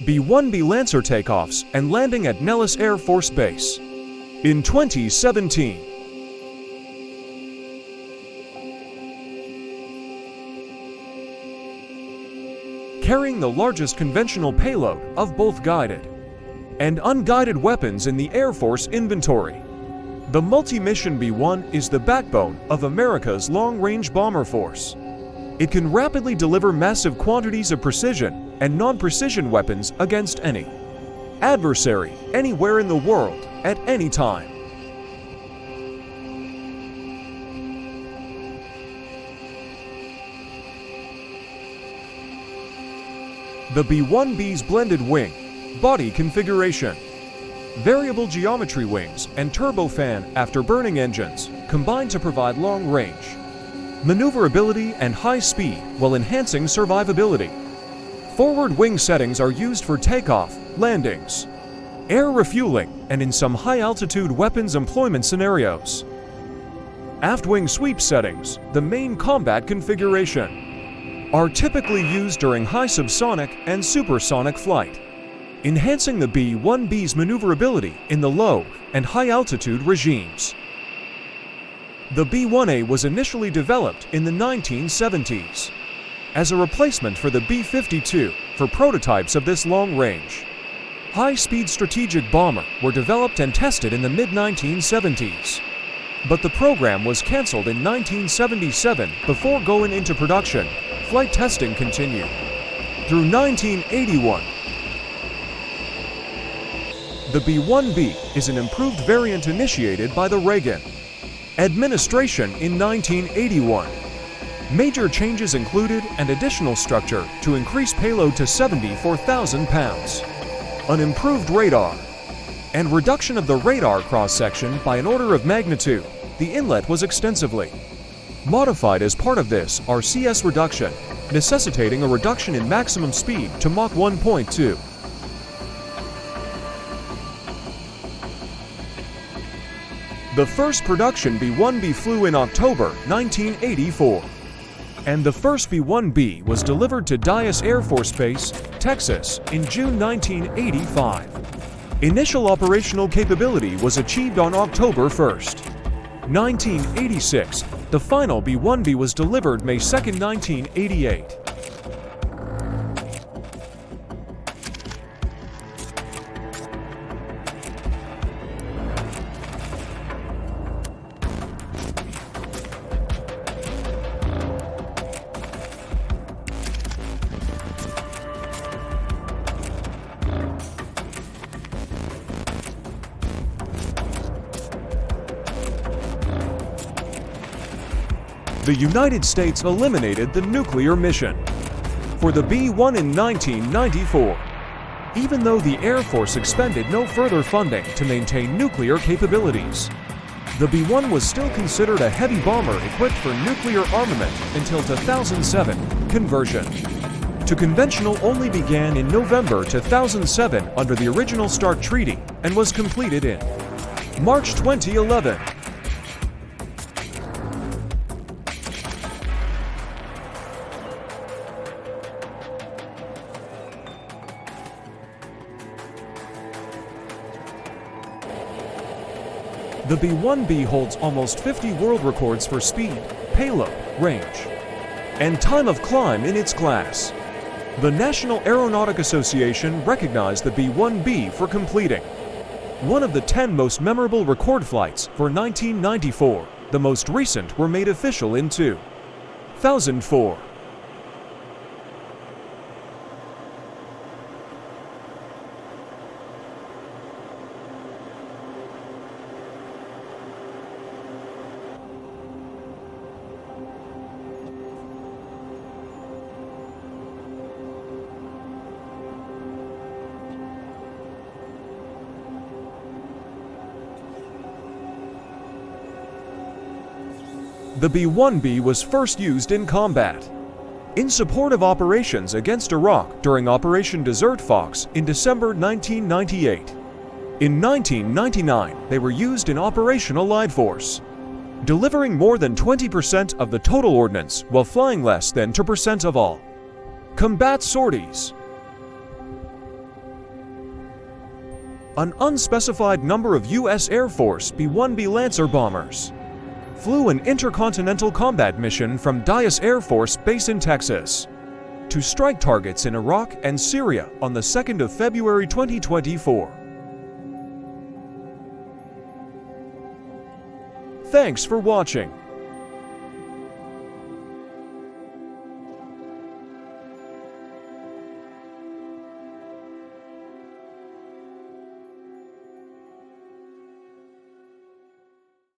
B-1b Lancer takeoffs and landing at Nellis Air Force Base. In 2017, carrying the largest conventional payload of both guided and unguided weapons in the Air Force inventory. The multi-mission B-1 is the backbone of America's long-range bomber force. It can rapidly deliver massive quantities of precision and non-precision weapons against any adversary anywhere in the world at any time. The B-1B's blended wing, body configuration, variable geometry wings and turbofan afterburning engines combine to provide long range, maneuverability and high speed while enhancing survivability. Forward wing settings are used for takeoff, landings, air refueling, and in some high-altitude weapons employment scenarios. Aft wing sweep settings, the main combat configuration, are typically used during high subsonic and supersonic flight, enhancing the B-1B's maneuverability in the low and high-altitude regimes. The B-1A was initially developed in the 1970s as a replacement for the B-52 for prototypes of this long-range, high-speed strategic bomber were developed and tested in the mid-1970s. But the program was canceled in 1977 before going into production. Flight testing continued through 1981. The B-1B is an improved variant initiated by the Reagan administration in 1981. Major changes included an additional structure to increase payload to 74,000 pounds, an improved radar, and reduction of the radar cross-section by an order of magnitude. The inlet was extensively modified as part of this RCS reduction, necessitating a reduction in maximum speed to Mach 1.2. The first production B-1B flew in October 1984, and the first B-1B was delivered to Dallas Air Force Base, Texas, in June 1985. Initial operational capability was achieved on October 1st, 1986. The final B-1B was delivered May 2, 1988. The United States eliminated the nuclear mission for the B-1 in 1994, even though the Air Force expended no further funding to maintain nuclear capabilities. The B-1 was still considered a heavy bomber equipped for nuclear armament until 2007. Conversion to conventional only began in November 2007 under the original START Treaty and was completed in March 2011. The B-1B holds almost 50 world records for speed, payload, range, and time of climb in its class. The National Aeronautic Association recognized the B-1B for completing one of the 10 most memorable record flights for 1994. The most recent were made official in 2004. The B-1B was first used in combat in support of operations against Iraq during Operation Desert Fox in December 1998. In 1999, they were used in Operation Allied Force, delivering more than 20% of the total ordnance while flying less than 2% of all combat sorties. An unspecified number of U.S. Air Force B-1b Lancer bombers flew an intercontinental combat mission from Dallas Air Force Base in Texas to strike targets in Iraq and Syria on the 2nd of February 2024. Thanks for watching.